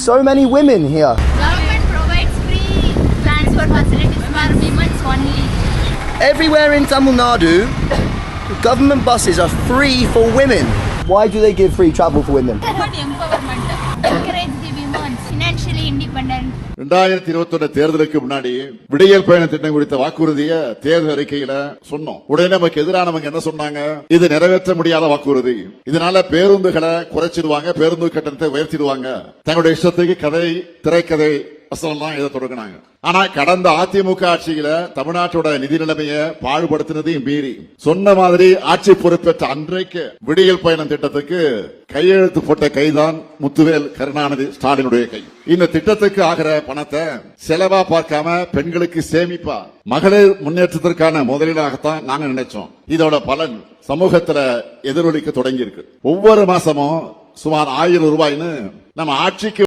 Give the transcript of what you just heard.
so many women here? Government provides free transport facilities for women only. Everywhere in Tamil Nadu, government buses are free for women. Why do they give free travel for women? Women empowerment. Encourage the women financially independent. 2021 தேர்தலுக்கு முன்னாடி விடியல் பயண திட்டம் குறித்த வாக்குறுதியை தேர்தல் அறிக்கையில சொன்னோம். உடனே நமக்கு எதிரானவங்க என்ன சொன்னாங்க? இது நிறைவேற்ற முடியாத வாக்குறுதி. இதனால பேருந்துகளை குறைச்சிடுவாங்க, பேருந்து கட்டணத்தை உயர்த்திடுவாங்க. தங்களுடைய இஷ்டத்துக்கு கதை, திரைக்கதை வசனம்லாம் இதை தொடங்கினாங்க. ஆனா கடந்த அதிமுக ஆட்சியில தமிழ்நாட்டோட நிதி நிலைமையை பாடுபடுத்தினதையும் மீறி சொன்ன மாதிரி ஆட்சி பொறுப்பேற்ற அன்றைக்கு விடியல் பயணம் திட்டத்துக்கு கையெழுத்து போட்ட கைதான் முத்துவேல் கருணாநிதி ஸ்டாலினுடைய கை. இந்த திட்டத்துக்கு ஆகிற பணத்தை செலவா பார்க்காம பெண்களுக்கு சேமிப்பா, மகளிர் முன்னேற்றத்திற்கான முதலீடாகத்தான் நாங்க நினைச்சோம். இதோட பலன் சமூகத்துல எதிரொலிக்க தொடங்கி இருக்கு. ஒவ்வொரு மாசமும் சுமார் 1000 ரூபாய்னு நம்ம ஆட்சிக்கு